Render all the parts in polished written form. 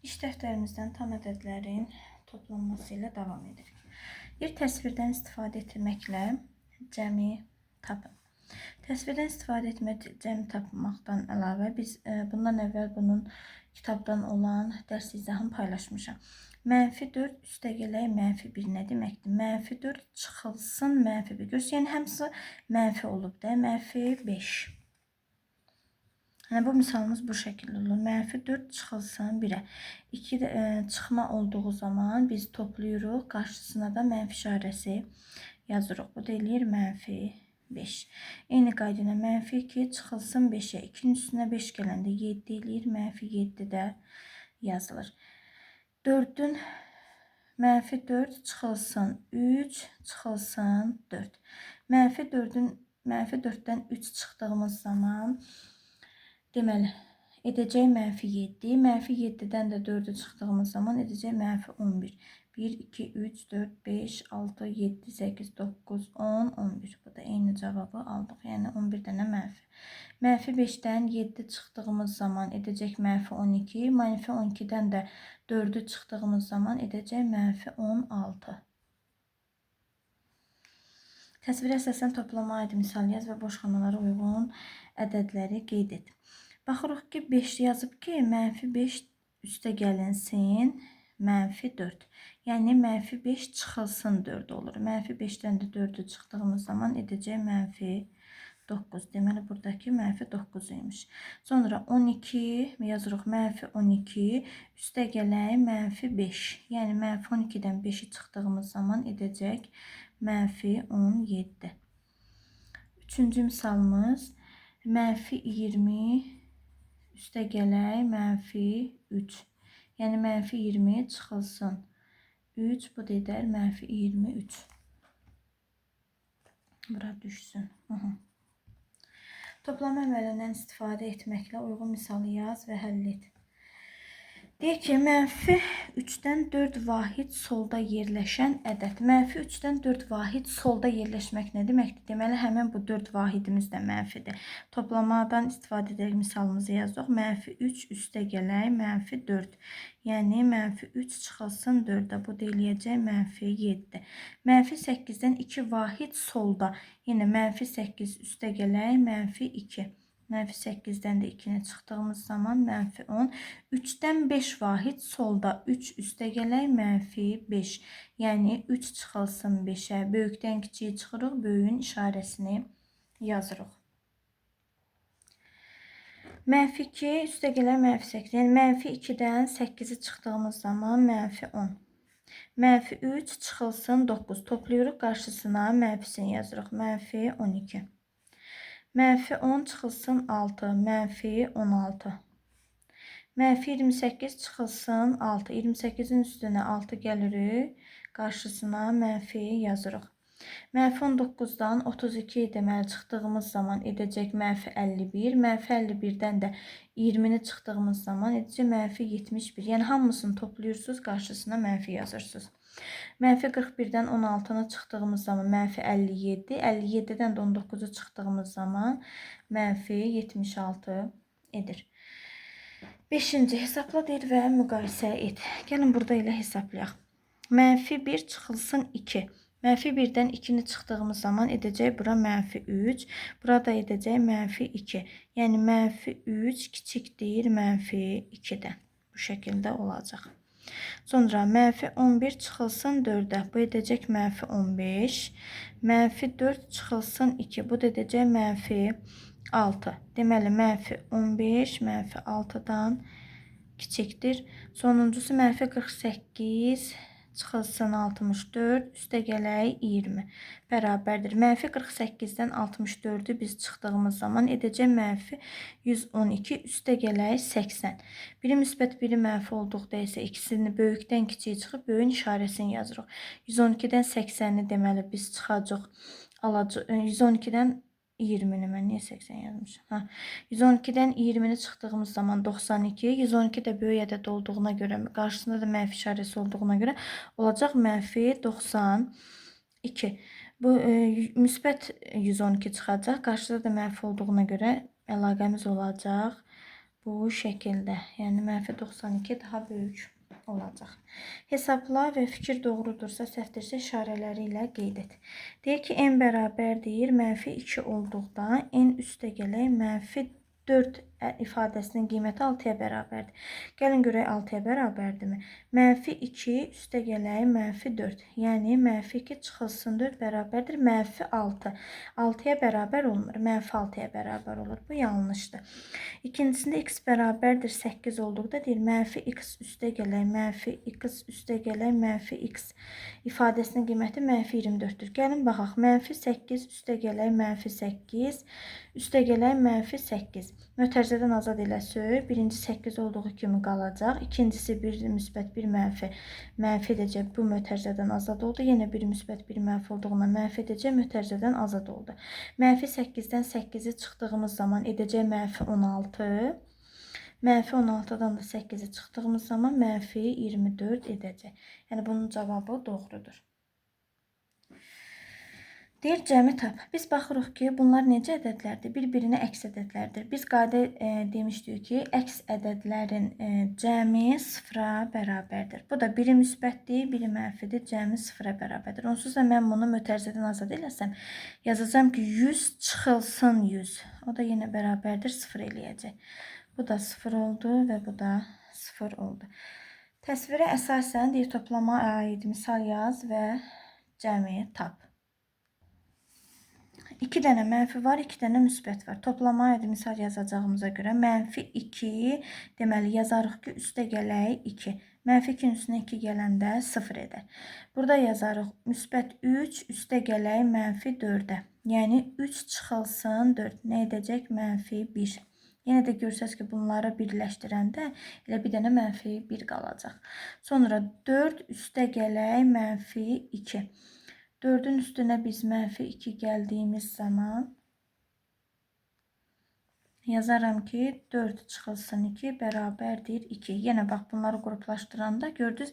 İş dəftərimizdən tam ədədlərin toplanması ilə davam edirik. Bir təsvirdən istifadə etməklə cəmi tapın. Təsvirdən istifadə etmək, cəmi tapmaqdan əlavə biz bundan əvvəl bunun kitabdan olan dərs izahını paylaşmışam. -4 üstəgələk -1 nə deməkdir? -4 çıxılsın -1. Görürsünüz, yəni hamısı mənfi olub da, -5. Yəni bu misalımız bu şəkildə olur. -4 çıxılsın 1-ə. 2 çıxma olduğu zaman biz toplayırıq, qarşısına da mənfi işarəsi yazırıq. Bu da eləyir -5. Eyni qayda ilə -2 çıxılsın 5-ə. 2-nin üstünə 5 gələndə 7 eləyir, -7 də yazılır. 4-ün -4 çıxılsın 3, çıxılsın 4. -4-dən 3 çıxdığımız zaman deməli, edəcək -7. -7-dən də 4-ü çıxdığımız zaman edəcək -11. 1, 2, 3, 4, 5, 6, 7, 8, 9, 10, 11. Bu da eyni cavabı aldıq. Yəni 11 dənə mənfi. -5-dən 7 çıxdığımız zaman edəcək -12. -12-dən də 4-ü çıxdığımız zaman edəcək -16. Təsvirə əsasən toplama aid misal yaz və boş xanalara uyğun ədədləri qeyd et. Baxırıq ki, 5 yazıb ki, -5 üstə gəlinsin, -4. Yəni, -5 çıxılsın 4 olur. -5-dən də 4-ü çıxdığımız zaman edəcək -9. Deməli, buradakı -9 imiş. Sonra 12 yazırıq, -12 üstə gələk -5. Yəni, -12-dən 5-i çıxdığımız zaman edəcək -17. Üçüncü misalımız -20 üstə gələk -3. Yəni, -20 çıxılsın 3, bu da edər -23. Bura düşsün. Toplama əməlindən istifadə etməklə uyğun misalı yaz və həll et. Deyək ki, -3-dən 4 vahid solda yerləşən ədəd. -3-dən 4 vahid solda yerləşmək nə deməkdir? Deməli, həmin bu 4 vahidimiz də mənfidir. Toplamadan istifadə edərək misalımızı yazdıq. -3 üstə gələk -4. Yəni, -3 çıxılsın 4-ə. Bu da eləyəcək -7. -8-dən 2 vahid solda. Yenə -8 üstə gələk -2. -8-dən də 2-ni çıxdığımız zaman -10. 3-dən 5 vahid solda. 3 üstə gələk -5. Yəni 3 çıxılsın 5-ə. Böyükdən kiçiyi çıxırıq. Böyüyün işarəsini yazırıq. -2 üstə gələk -8. Yəni -2-dən 8-i çıxdığımız zaman -10. -3 çıxılsın 9. Toplayırıq, qarşısına mənfisini yazırıq. -12. -10 çıxılsın 6, -16. -28 çıxılsın 6, 28-in üstünə 6 gəlirik, qarşısına mənfi yazırıq. -19-dan 32 deməli çıxdığımız zaman edəcək -51, -51-dən də 20-ni çıxdığımız zaman edəcək -71. Yəni hamısını toplayırsınız, qarşısına mənfi yazırsınız. -41-dən 16-nı çıxdığımız zaman -57, 57-dən də 19-u çıxdığımız zaman -76 edir. 5-ci hesabla deyir və müqayisə et. Gəlin burada elə hesablayaq. -1 çıxılsın 2. -1-dən 2-ni çıxdığımız zaman edəcək bura -3. Burada edəcək -2. Yəni -3 kiçikdir -2-dən. Bu şəkildə olacaq. Sonra -11 çıxılsın 4-ə. Bu edəcək -15. -4 çıxılsın 2. Bu da edəcək -6. Deməli, -15 -6-dan kiçikdir. Sonuncusu -48 çıxılsın 64. Üstə gələk 20. Bərabərdir. -48-dən 64-ü biz çıxdığımız zaman edəcək -112. Üstə gələk 80. Biri müsbət, biri mənfi olduqda isə ikisini böyükdən kiçiyə çıxıb böyüyün işarəsini yazırıq. 112-dən 80-ni deməli biz çıxacaq. 112-dən 20-ni mən niyə 80 yazmışam? 112-dən 20-ni çıxdığımız zaman 92. 112 də böyük ədəd olduğuna görə, qarşısında da mənfi işarəsi olduğuna görə olacaq -92. Bu müsbət 112 çıxacaq. Qarşıda da mənfi olduğuna görə əlaqəmiz olacaq bu şəkildə. Yəni mənfi 92 daha böyük olacaq. Hesabla və fikir doğrudursa, səhvdirsə işarələri ilə qeyd et. Deyir ki, n bərabərdir mənfi 2 olduqda n üstə gələk mənfi 4 ifadəsinin qiyməti 6-ya bərabərdir. Gəlin görək 6-ya bərabərdirmi? Mənfi 2 üstə gələk mənfi 4. Yəni mənfi 2 çıxılsın 4 bərabərdir mənfi 6. 6-ya bərabər olmur. Mənfi 6-ya bərabər olur. Bu yanlışdır. İkincisində x bərabərdir 8 olduqda deyir mənfi x üstə gələk mənfi x üstə gələk mənfi x ifadəsinin qiyməti mənfi 24-dür. Gəlin baxaq. Mənfi 8 üstə gələk mənfi 8 üstə gələk mənfi 8. Mötərizədən azad eləsək, birinci 8 olduğu kimi qalacaq. İkincisi 1 müsbət 1 mənfi. Mənfi edəcək, bu mötərizədən azad oldu. Yenə 1 müsbət 1 mənfi olduğundan mənfi edəcək, mötərizədən azad oldu. Mənfi 8-dən 8-i çıxdığımız zaman edəcək mənfi 16. Mənfi 16-dan da 8-i çıxdığımız zaman mənfi 24 edəcək. Yəni bunun cavabı doğrudur. Deyir cəmi tap. Biz baxırıq ki, bunlar necə ədədlərdir? Bir-birinə əks ədədlərdir. Biz qayda demişdik ki, əks ədədlərin cəmi sıfıra bərabərdir. Bu da biri müsbətdir, biri mənfidir, cəmi sıfıra bərabərdir. Onsuz da mən bunu mötərizədən azad eləsəm, yazacağam ki, 100 çıxılsın 100. O da yenə bərabərdir, sıfır eləyəcək. Bu da sıfır oldu və bu da sıfır oldu. Təsvirə əsasən deyir toplama aid misal yaz və cəmi tap. 2 dənə mənfi var, 2 dənə müsbət var. Toplama aid misal yazacağımıza görə mənfi 2 deməli yazarıq ki, üstə gələk 2. Mənfi 2-nin üstünə 2 gələndə 0 edər. Burada yazarıq müsbət 3 üstə gələk mənfi 4-ə. Yəni 3 çıxılsın 4. Nə edəcək? Mənfi 1. Yenə də görsəz ki, bunları birləşdirəndə elə bir dənə mənfi 1 qalacaq. Sonra 4 üstə gələk mənfi 2. 4-ün üstünə biz mənfi 2 gəldiyimiz zaman yazaram ki, 4 çıxılsın 2 bərabərdir 2. Yenə bax, bunları qruplaşdıranda gördünüz,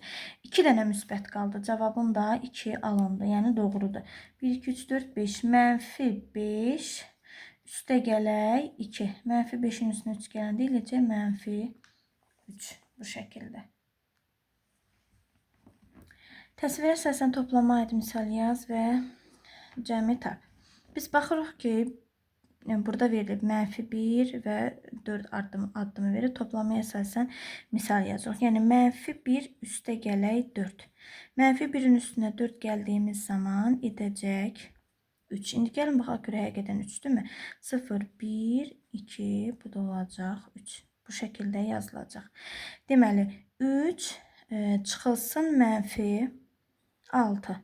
2 dənə müsbət qaldı. Cavabım da 2 alındı. Yəni doğrudur. 1, 2, 3, 4, 5. Mənfi 5 üstə gələk 2. Mənfi 5-in üstünə 3 gələndə eləcək mənfi 3. Bu şəkildə. Təsvirə əsasən toplama aid misal yaz və cəmi tap. Biz baxırıq ki, burada verilib mənfi 1 və 4 addımı verir. Toplamaya əsasən misal yazırıq. Yəni mənfi 1 üstə gələk 4. Mənfi 1-in üstünə 4 gəldiyimiz zaman edəcək 3. İndi gəlin baxaq görə həqiqətən 3-dürmü? 0, 1, 2, bu da olacaq 3. Bu şəkildə yazılacaq. Deməli 3 çıxılsın mənfi 6.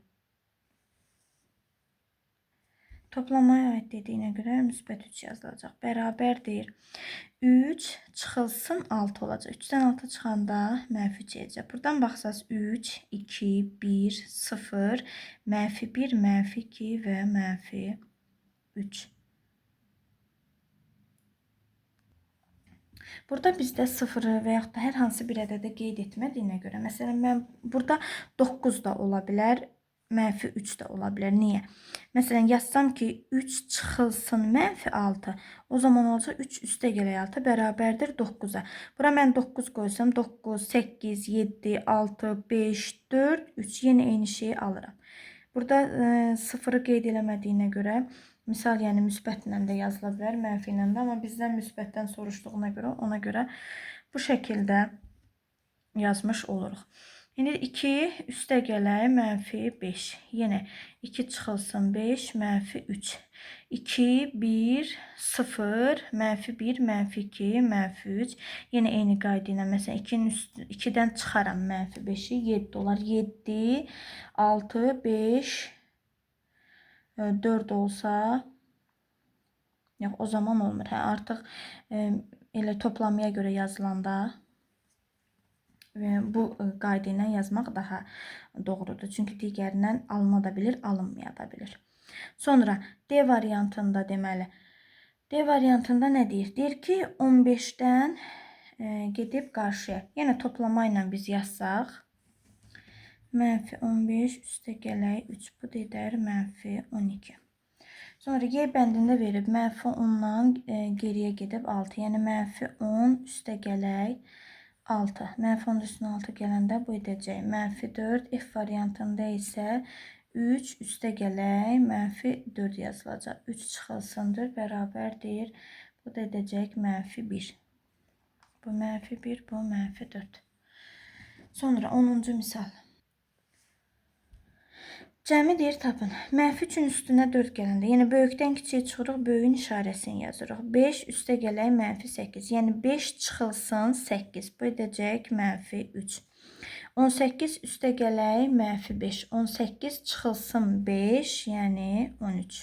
Toplamaya aid dediyinə görə müsbət 3 yazılacaq. Bərabərdir. 3 çıxılsın 6 olacaq. 3-dən 6 çıxanda mənfi 3 edəcək. Buradan baxsaz 3, 2, 1, 0, mənfi 1, mənfi 2 və mənfi 3. Burada bizdə 0 və yaxud da hər hansı bir ədədə qeyd etmədiyinə görə, məsələn, mən burada 9 da ola bilər, mənfi 3 də ola bilər. Niyə? Məsələn, yazsam ki, 3 çıxılsın mənfi 6, o zaman olacaq 3 üstə gələk 6 bərabərdir 9-a. Bura mən 9 qoysam, 9, 8, 7, 6, 5, 4, 3 yenə eyni şeyi alıram. Burada 0-ı qeyd eləmədiyinə görə, misal, yəni müsbətlə də yazıla bilər, mənfi ilə də, amma bizdən müsbətdən soruşduğuna görə, ona görə bu şəkildə yazmış oluruq. İndi 2 üstə gələk mənfi 5. Yenə 2 çıxılsın 5, mənfi 3. 2, 1, 0, mənfi 1, mənfi 2, mənfi 3. Yenə eyni qayda ilə, məsələn, 2-dən çıxaram mənfi 5-i, 7 olar. 7, 6, 5, 4 olsa, yox, o zaman olmur. Hə, artıq elə toplamaya görə yazılanda bu qayda ilə yazmaq daha doğrudur. Çünki digərindən alına da bilir, alınmaya da bilir. Sonra D variantında deməli, D variantında nə deyir? Deyir ki, 15-dən gedib qarşıya. Yenə toplama ilə biz yazsaq, mənfi 15 üstə gələk 3, bu da edər mənfi 12. Sonra Y bəndində verib mənfi 10-dan geriyə gedib 6. Yəni mənfi 10 üstə gələk 6. Mənfi 10 üstünə 6 gələndə bu edəcək. Mənfi 4. F variantında isə 3 üstə gələk mənfi 4 yazılacaq. 3 çıxılsındır bərabərdir. Bu da edəcək mənfi 1. Bu mənfi 1, bu mənfi 4. Sonra 10-cu misal. Cəmi deyir tapın. Mənfi 3-ün üstünə 4 gələndə, yəni böyükdən kiçiyə çıxırıq, böyüyün işarəsini yazırıq. 5 üstə gələk mənfi 8. Yəni 5 çıxılsın 8. Bu edəcək mənfi 3. 18 üstə gələk mənfi 5. 18 çıxılsın 5, yəni 13.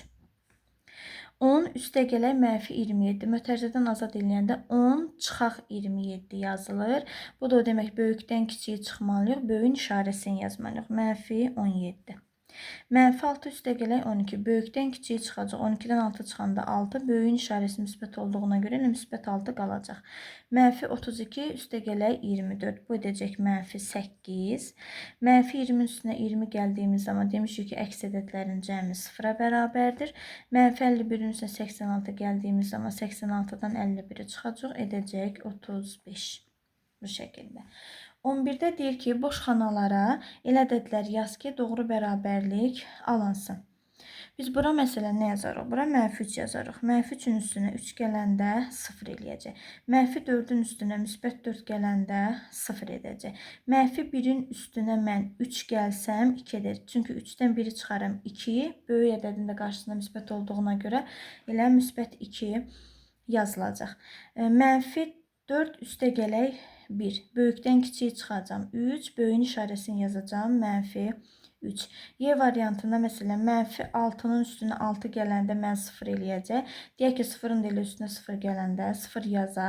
10 üstə gələk mənfi 27. Mötərizədən azad ediləyəndə 10 çıxaq 27 yazılır. Bu da o demək böyükdən kiçiyə çıxmalıyıq. Böyüyün işarəsini yazmalıyıq. Mənfi 17. Mənfi 6 üstə gələk 12. Böyükdən kiçiyə çıxacaq. 12-dən 6 çıxanda 6. Böyüyün işarəsi müsbət olduğuna görə müsbət 6 qalacaq. Mənfi 32 üstə gələk 24. Bu edəcək mənfi 8. Mənfi 20-nin üstünə 20 gəldiyimiz zaman demişik ki, əks ədədlərin cəmi 0-a bərabərdir. Mənfi 51-in üstünə 86 gəldiyimiz zaman 86-dan 51-i çıxacaq. Edəcək 35. Bu şəkildə. 11-də deyir ki, boş xanalara elə ədədlər yaz ki, doğru bərabərlik alınsın. Biz bura məsələn nə yazarıq? Bura mənfi 3 yazarıq. Mənfi 3-ün üstünə 3 gələndə 0 eləyəcək. Mənfi 4-ün üstünə müsbət 4 gələndə 0 edəcək. Mənfi 1-in üstünə mən 3 gəlsəm 2 edəcək. Çünki 3-dən 1-i çıxaram 2. Böyük ədədin də qarşısında müsbət olduğuna görə elə müsbət 2 yazılacaq. Mənfi 4 üstə gələk 1. Böyükdən kiçiyə çıxacam 3. Böyüyün işarəsini yazacağım. Mənfi 3. Y variantında məsələn mənfi 6-nın üstünə 6 gələndə mən 0 eləyəcək. Deyək ki, 0-ın da elə üstünə 0 gələndə 0 yaza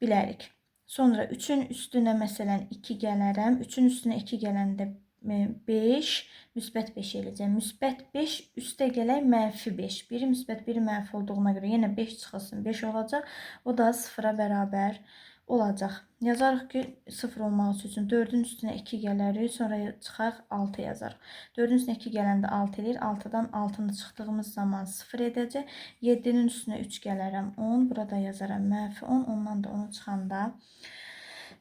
bilərik. Sonra 3-ün üstünə məsələn 2 gələrəm. 3-ün üstünə 2 gələndə 5, müsbət 5 eləyəcək. Müsbət 5 üstə gələk mənfi 5. Biri müsbət, biri mənfi olduğuna görə yenə 5 çıxılsın 5 olacaq. O da 0-a bərabər olacaq. Yazarıq ki, 0 olmaq üçün 4-ün üstünə 2 gələrik, sonra çıxaq 6 yazarıq. 4-ün üstünə 2 gələndə 6 eləyir. 6-dan 6-nı çıxdığımız zaman 0 edəcək. 7-nin üstünə 3 gələrəm 10. Burada yazaram mənfi 10. Ondan da 10 çıxanda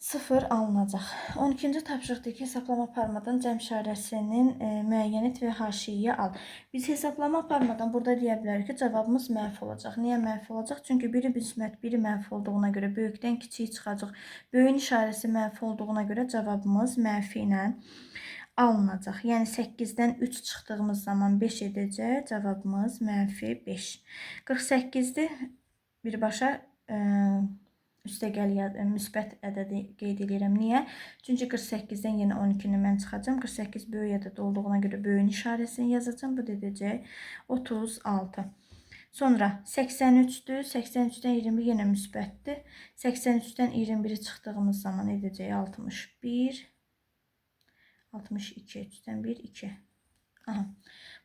0 alınacaq. 12-ci tapşırıqdakı hesablama aparmadan cəm işarəsinin müəyyən et və haşiyə al. Biz hesablama aparmadan burada deyə bilərik ki, cavabımız mənfi olacaq. Niyə mənfi olacaq? Çünki biri müsbət, biri mənfi olduğuna görə böyükdən kiçiyə çıxacaq. Böyüyün işarəsi mənfi olduğuna görə cavabımız mənfi ilə alınacaq. Yəni 8-dən 3 çıxdığımız zaman 5 edəcək. Cavabımız mənfi 5. 48-dir. Birbaşa üstə gəl müsbət ədədi qeyd edirəm. Niyə? Çünki 48-dən yenə 12-ni mən çıxacam. 48 böyük ədəd olduğuna görə böyüyün işarəsini yazacam. Bu da edəcək 36. Sonra 83-dür. 83-dən 21 yenə müsbətdir. 83-dən 21-i çıxdığımız zaman edəcək 61. 62. 3-dən 1, 2. Aha.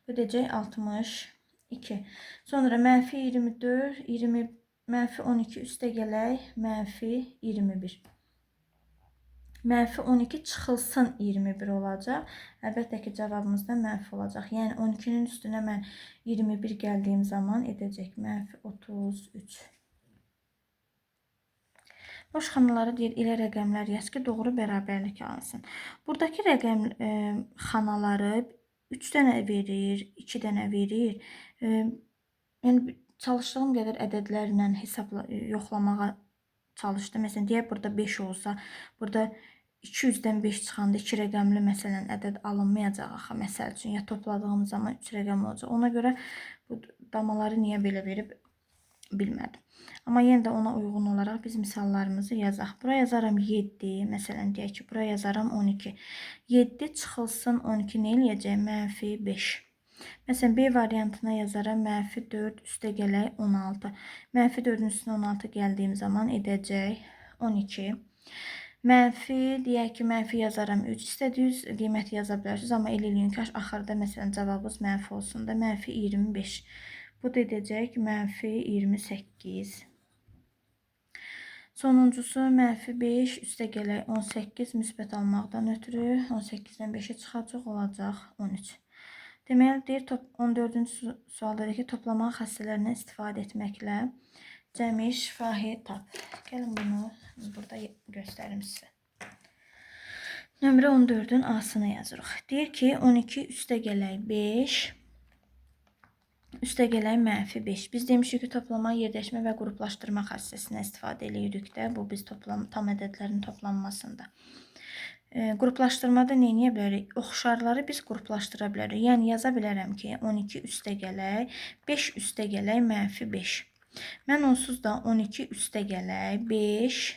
Bu edəcək 62. Sonra mənfi 24, 20 mənfi 12 üstə gələk, mənfi 21. Mənfi 12 çıxılsın 21 olacaq. Əlbəttə ki, cavabımız da mənfi olacaq. Yəni 12-nin üstünə mən 21 gəldiyim zaman edəcək mənfi 33. Boş xanaları deyir, elə rəqəmlər yaz ki, doğru bərabərlik alınsın. Buradakı rəqəm xanaları 3 dənə verir, 2 dənə verir. Yəni çalışdığım qədər ədədlərlə yoxlamağa çalışdım. Məsələn, deyək burada 5 olsa, burada 200-dən 5 çıxanda 2 rəqəmli məsələn ədəd alınmayacaq axı məsəl üçün. Ya topladığımız zaman 3 rəqəm olacaq. Ona görə bu damaları niyə belə verib bilmədim. Amma yenə də ona uyğun olaraq biz misallarımızı yazaq. Bura yazaram 7, məsələn deyək ki, bura yazaram 12. 7 çıxılsın 12 nə eləyəcək? Mənfi 5. Məsələn, B variantına yazaram mənfi 4 üstə gələk 16. Mənfi 4-ün üstünə 16 gəldiyim zaman edəcək 12. Mənfi, deyək ki, mənfi yazaram 3. İstədiyiniz qiyməti yaza bilərsiniz. Amma el eləyin ki, axırda məsələn cavabımız mənfi olsun da mənfi 25. Bu da edəcək mənfi 28. Sonuncusu mənfi 5 üstə gələk 18 müsbət almaqdan ötürü 18-dən 5-ə çıxacaq olacaq 13. Deməli, deyir 14-cü sualda deyir ki, toplama xassələrindən istifadə etməklə cəmi şifahi tap. Gəlin bunu burada göstərim sizə. Nömrə 14-ün A-sını yazırıq. Deyir ki, 12 üstəgələk 5 üstəgələk -5. Biz demişik ki, toplama, yerləşmə və qruplaşdırma xassəsindən istifadə edirik də. Bu biz tam ədədlərin toplanmasında. Qruplaşdırmada nə edə bilərik? Oxşarları biz qruplaşdıra bilərik. Yəni yaza bilərəm ki, 12 üstəgələk 5 üstəgələk -5. Mən onsuz da 12 üstəgələk 5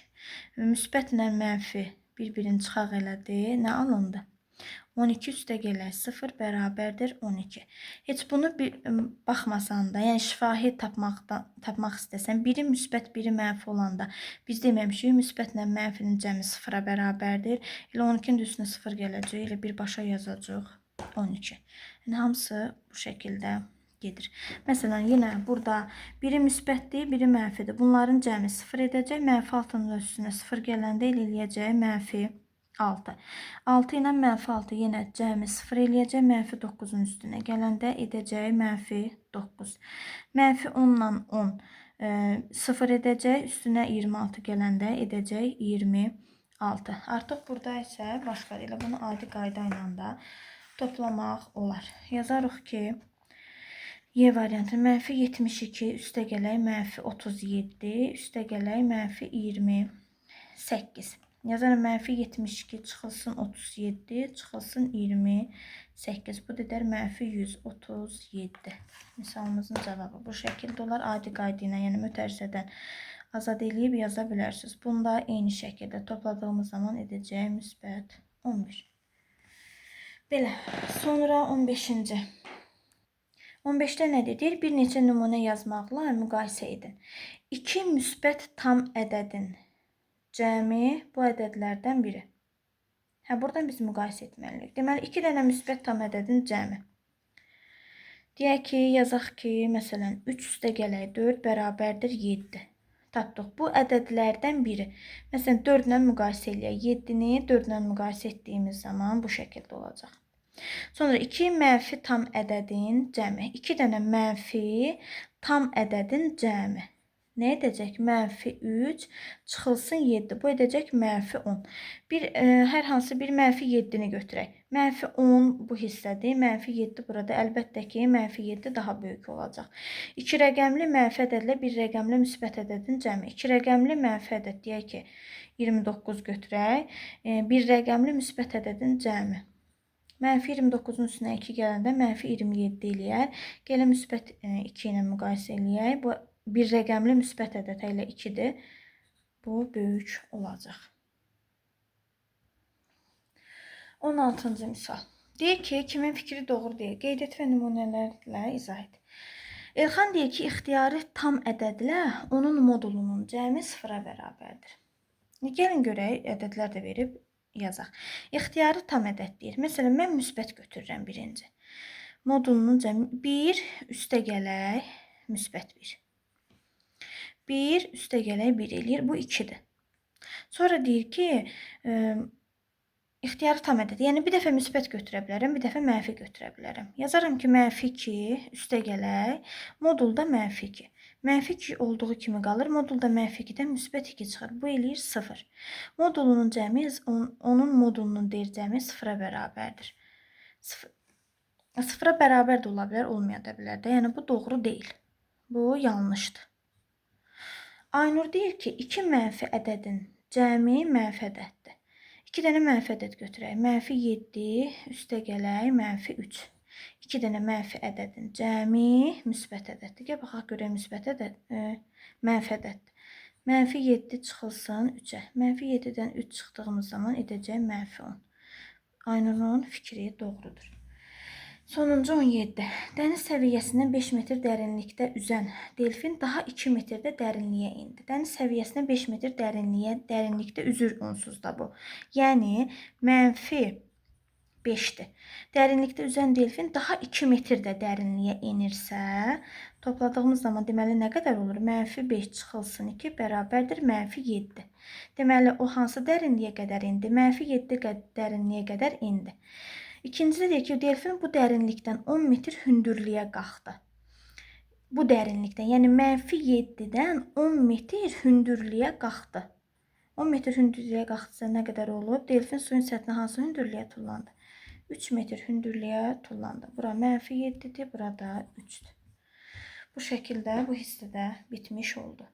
müsbətlə mənfi bir-birini çıxaq elədi. Nə alındı? 12 üstəgələk 0 bərabərdir 12. Heç bunu baxmasan da, yəni şifahi tapmaq istəsən, biri müsbət, biri mənfi olanda biz deməmişik, müsbətlə mənfinin cəmi 0-a bərabərdir. Elə 12-nin üstünə 0 gələcək, elə birbaşa yazacaq 12. Yəni hamısı bu şəkildə gedir. Məsələn, yenə burada biri müsbətdir, biri mənfidir. Bunların cəmi 0 edəcək. Mənfi 6-nın üstünə 0 gələndə eləyəcək mənfi 6. 6 ilə mənfi 6 yenə cəmi 0 eləyəcək. Mənfi 9-un üstünə gələndə edəcək mənfi 9. Mənfi 10 ilə 10 0 edəcək. Üstünə 26 gələndə edəcək 26. Artıq burada isə başqa elə bunu adi qayda ilə də toplamaq olar. Yazarıq ki, Y variantı -72 üstəgələk -37 üstəgələk -28. Yazarım -72 çıxılsın 37 çıxılsın 28. Bu dedər -137. Misalımızın cavabı bu şəkildə olar. Adi qayda ilə, yəni mütərizədən azad eləyib yaza bilərsiniz. Bunda eyni şəkildə topladığımız zaman edəcək müsbət 11. Belə. Sonra 15-ci. 15-də nə deyir? Bir neçə nümunə yazmaqla müqayisə edin. 2 müsbət tam ədədin cəmi bu ədədlərdən biri. Buradan biz müqayisə etməliyik. Deməli, 2 dənə müsbət tam ədədin cəmi. Deyək ki, yazaq ki, məsələn, 3 üstəgələk 4 bərabərdir 7. Tapdıq. Bu ədədlərdən biri. Məsələn, 4 ilə müqayisə eləyək. 7-ni 4 ilə müqayisə etdiyimiz zaman bu şəkildə olacaq. Sonra 2 mənfi tam ədədin cəmi. 2 dənə mənfi tam ədədin cəmi. Nə edəcək? -3 çıxılsın 7. Bu edəcək -10. Hər hansı bir -7-ni götürək. -10 bu hissədir. -7 burada. Əlbəttə ki, -7 daha böyük olacaq. 2 rəqəmli mənfi ədədlə bir rəqəmli müsbət ədədin cəmi. 2 rəqəmli mənfi ədəd deyək ki, 29 götürək. Bir rəqəmli müsbət ədədin cəmi. -29-un üstünə 2 gələndə -27 eləyər. Gəlin müsbət 2 ilə müqayisə eləyək. Bu bir rəqəmli müsbət ədəd ilə 2-dir. Bu böyük olacaq. 16-cı misal. Deyir ki, kimin fikri doğru deyil. Qeyd et və nümunələrlə izah et. Elxan deyir ki, ixtiyari tam ədədlə onun modulunun cəmi 0-a bərabərdir. Gəlin görək, ədədlər də verib yazaq. İxtiyari tam ədəd deyir. Məsələn, mən müsbət götürürəm birinci. Modulunun cəmi 1 üstəgələk müsbət 1. 1 üstəgələk 1 eləyir. Bu 2-dir. Sonra deyir ki, ixtiyari tam ədəd. Yəni, bir dəfə müsbət götürə bilərəm, bir dəfə mənfi götürə bilərəm. Yazarım ki, -2 üstəgələk modulda -2. -2 olduğu kimi qalır. Modulda -2-dən müsbət 2 çıxır. Bu eləyir 0. Modulunun cəmi, onun modulunun deyir cəmi 0-a bərabərdir. 0-a bərabər də ola bilər, olmaya da bilər də. Yəni, bu doğru deyil. Bu yanlışdır. Aynur deyir ki, 2 mənfi ədədin cəmi mənfi ədəddir. 2 dənə mənfi ədəd götürək. -7 üstəgələk -3. 2 dənə mənfi ədədin cəmi müsbət ədəddir. Gəl baxaq görək müsbət ədəd, mənfi ədəddir. -7 çıxılsın 3-ə. -7-dən 3 çıxdığımız zaman edəcək -10. Aynurun fikri doğrudur. Sonuncu 17. Dəniz səviyyəsindən 5 metr dərinlikdə üzən delfin daha 2 metrdə dərinliyə indi. Dəniz səviyyəsindən 5 metr dərinlikdə üzür onsuz da bu. Yəni, -5-dir. Dərinlikdə üzən delfin daha 2 metrdə dərinliyə enirsə, topladığımız zaman deməli nə qədər olur? -5 çıxılsın 2 bərabərdir -7. Deməli, o hansı dərinliyə qədər indi? -7 dərinliyə qədər indi. İkincisi deyir ki, delfin bu dərinlikdən 10 metr hündürlüyə qalxdı. Bu dərinlikdən, yəni -7-dən 10 metr hündürlüyə qalxdı. 10 metr hündürlüyə qalxdısa nə qədər olub? Delfin suyun səthinə hansı hündürlüyə tullandı? 3 metr hündürlüyə tullandı. Bura -7-dir, burada 3-dür. Bu şəkildə bu hissədə bitmiş oldu.